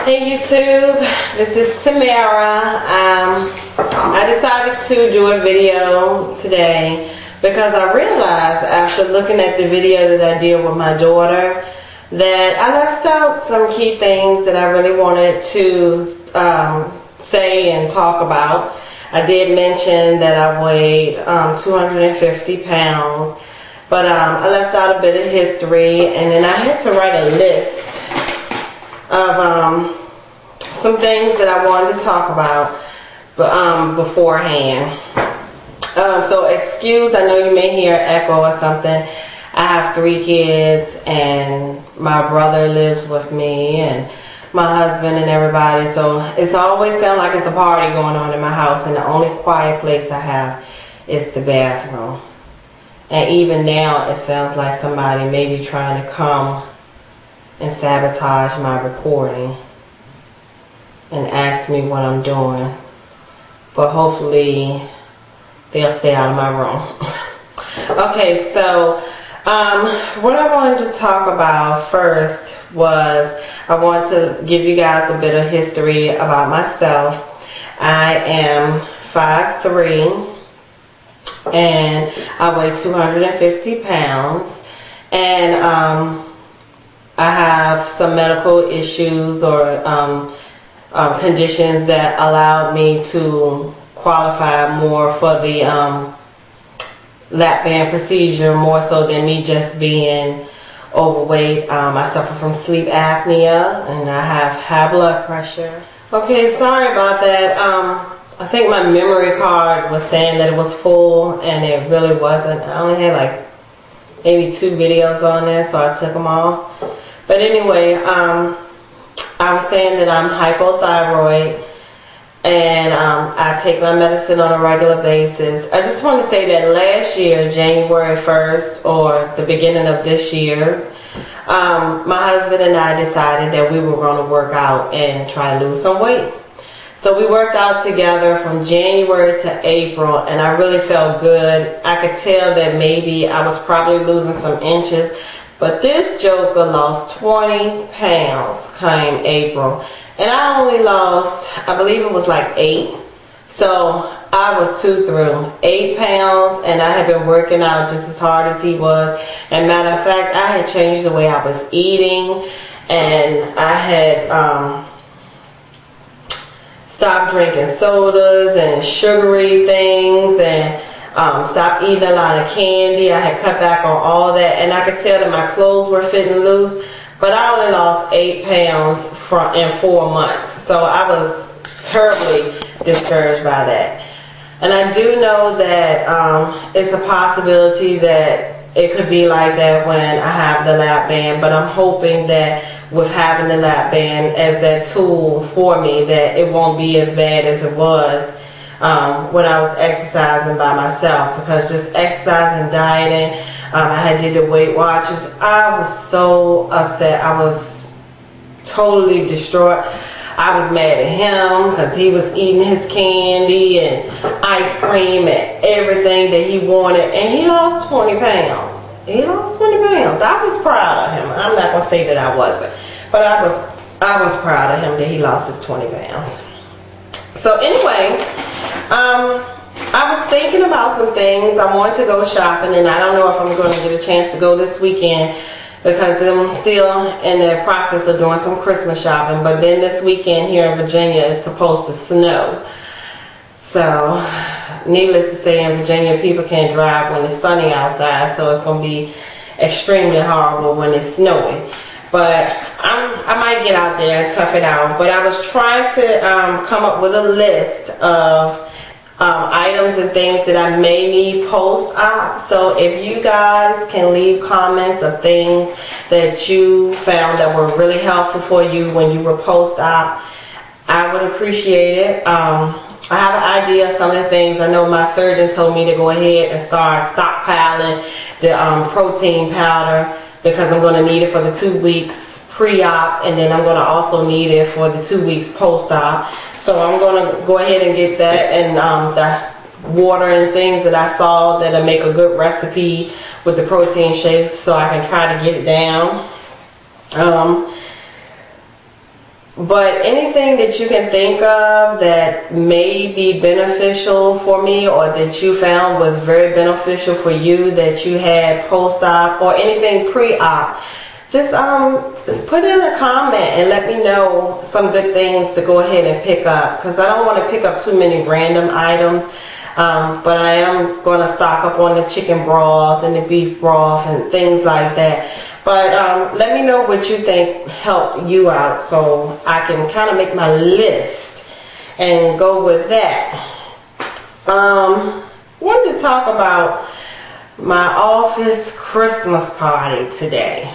Hey YouTube, this is Tamara. I decided to do a video today because I realized after looking at the video that I did with my daughter that I left out some key things that I really wanted to say and talk about. I did mention that I weighed 250 pounds, but I left out a bit of history, and then I had to write a list of some things that I wanted to talk about beforehand. So excuse, I know you may hear echo or something. I have 3 kids and my brother lives with me and my husband and everybody, so it's always sound like it's a party going on in my house, and the only quiet place I have is the bathroom. And even now it sounds like somebody may be trying to come and sabotage my recording and ask me what I'm doing, but hopefully they'll stay out of my room. Okay, so what I wanted to talk about first was I want to give you guys a bit of history about myself. I am 5'3" and I weigh 250 pounds, and I have some medical issues or conditions that allowed me to qualify more for the lap band procedure, more so than me just being overweight. I suffer from sleep apnea and I have high blood pressure. Okay, sorry about that. I think my memory card was saying that it was full, and it really wasn't. I only had like maybe 2 videos on there, so I took them off. But anyway, I was saying that I'm hypothyroid, and I take my medicine on a regular basis. I just want to say that last year, January 1st, or the beginning of this year, my husband and I decided that we were going to work out and try to lose some weight. So we worked out together from January to April, and I really felt good. I could tell that maybe I was probably losing some inches, but this joker lost 20 pounds come April. And I only lost, I believe it was like 8. So I was 2 through 8 pounds, and I had been working out just as hard as he was. And matter of fact, I had changed the way I was eating, and I had stopped drinking sodas and sugary things, and stopped eating a lot of candy. I had cut back on all that, and I could tell that my clothes were fitting loose. But I only lost 8 pounds in 4 months. So I was terribly discouraged by that. And I do know that it's a possibility that it could be like that when I have the lap band. But I'm hoping that with having the lap band as that tool for me, that it won't be as bad as it was when I was exercising by myself. Because just exercising, dieting, I had did the Weight Watchers. I was so upset. I was totally distraught. I was mad at him because he was eating his candy and ice cream and everything that he wanted, and he lost 20 pounds. He lost 20 pounds. I was proud of him. I'm not going to say that I wasn't, but I was proud of him that he lost his 20 pounds. So anyway, I was thinking about some things. I wanted to go shopping, and I don't know if I'm going to get a chance to go this weekend because I'm still in the process of doing some Christmas shopping. But then this weekend here in Virginia it's supposed to snow. So needless to say, in Virginia people can't drive when it's sunny outside, so it's going to be extremely horrible when it's snowing. But I might get out there and tough it out. But I was trying to come up with a list of items and things that I may need post-op. So if you guys can leave comments of things that you found that were really helpful for you when you were post-op, I would appreciate it. I have an idea of some of the things. I know my surgeon told me to go ahead and start stockpiling the protein powder, because I'm going to need it for the 2 weeks pre-op, and then I'm going to also need it for the 2 weeks post-op. So I'm going to go ahead and get that, and the water and things that I saw that'll make a good recipe with the protein shakes, so I can try to get it down. But anything that you can think of that may be beneficial for me, or that you found was very beneficial for you, that you had post-op or anything pre-op, just put in a comment and let me know some good things to go ahead and pick up, because I don't want to pick up too many random items. But I am going to stock up on the chicken broth and the beef broth and things like that. But let me know what you think helped you out, so I can kind of make my list and go with that. Wanted to talk about my office Christmas party today.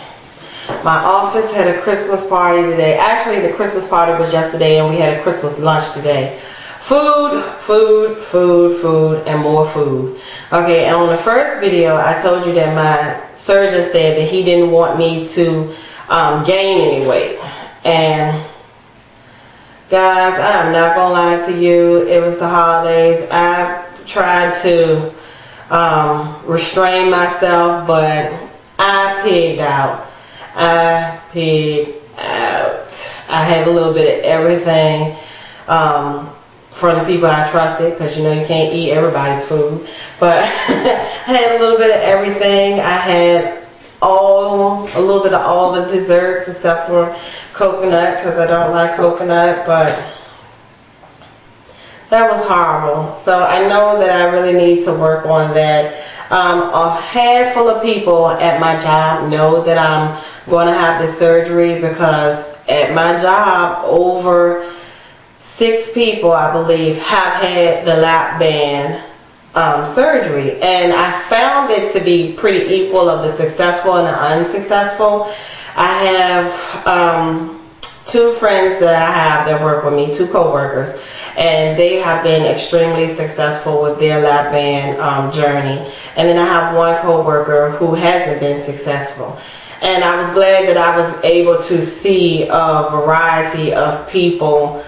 My office had a Christmas party today. Actually, the Christmas party was yesterday, and we had a Christmas lunch today. Food, food, food, food, and more food. Okay, and on the first video, I told you that my surgeon said that he didn't want me to gain any weight. And guys, I am not gonna lie to you, it was the holidays. I tried to restrain myself, but I pigged out. I had a little bit of everything from the people I trusted, because you know you can't eat everybody's food, but I had a little bit of everything. I had a little bit of all the desserts except for coconut, because I don't like coconut, but that was horrible. So I know that I really need to work on that. A handful of people at my job know that I'm going to have this surgery, because at my job over 6 people, I believe, have had the lap band surgery, and I found it to be pretty equal of the successful and the unsuccessful. I have 2 friends that I have that work with me, 2 co-workers, and they have been extremely successful with their lap band journey. And then I have 1 co-worker who hasn't been successful. And I was glad that I was able to see a variety of people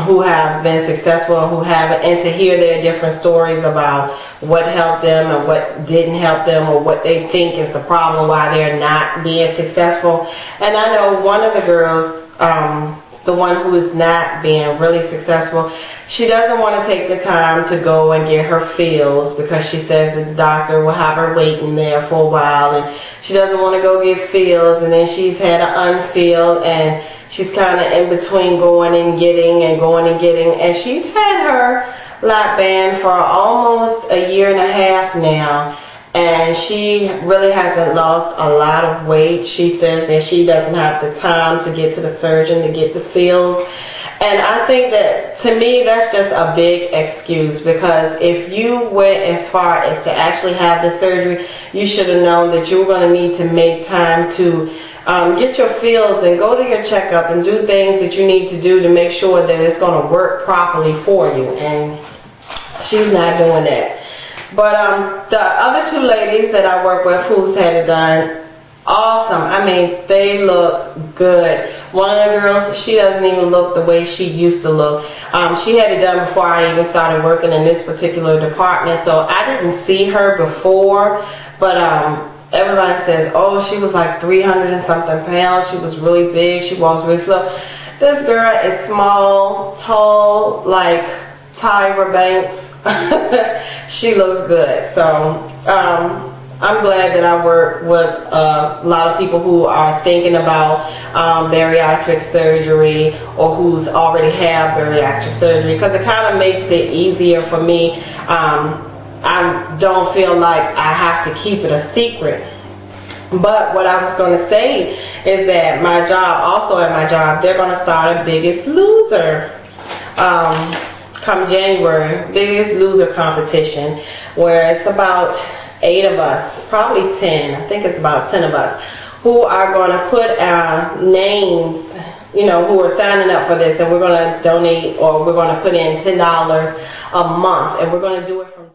who have been successful and who haven't, and to hear their different stories about what helped them and what didn't help them, or what they think is the problem why they're not being successful. And I know one of the girls, the one who is not being really successful, she doesn't want to take the time to go and get her fills, because she says that the doctor will have her waiting there for a while, and she doesn't want to go get fills, and then she's had an unfilled, and she's kind of in between going and getting, and she's had her lap band for almost a year and a half now, and she really hasn't lost a lot of weight. She says that she doesn't have the time to get to the surgeon to get the fills. And I think that, to me, that's just a big excuse, because if you went as far as to actually have the surgery, you should have known that you were going to need to make time to get your fills and go to your checkup and do things that you need to do to make sure that it's going to work properly for you. And she's not doing that. But the other 2 ladies that I work with who's had it done, awesome. I mean, they look good. One of the girls, she doesn't even look the way she used to look. She had it done before I even started working in this particular department, so I didn't see her before, but everybody says, oh, she was like 300 and something pounds. She was really big. She walks really slow. This girl is small, tall, like Tyra Banks. She looks good. So I'm glad that I work with a lot of people who are thinking about bariatric surgery, or who's already have bariatric surgery, because it kind of makes it easier for me. I don't feel like I have to keep it a secret. But what I was going to say is that my job, also at my job, they're going to start a Biggest Loser come January, Biggest Loser competition, where it's about 8 of us, probably 10, I think it's about 10 of us, who are going to put our names, you know, who are signing up for this, and we're going to donate, or we're going to put in $10 a month, and we're going to do it from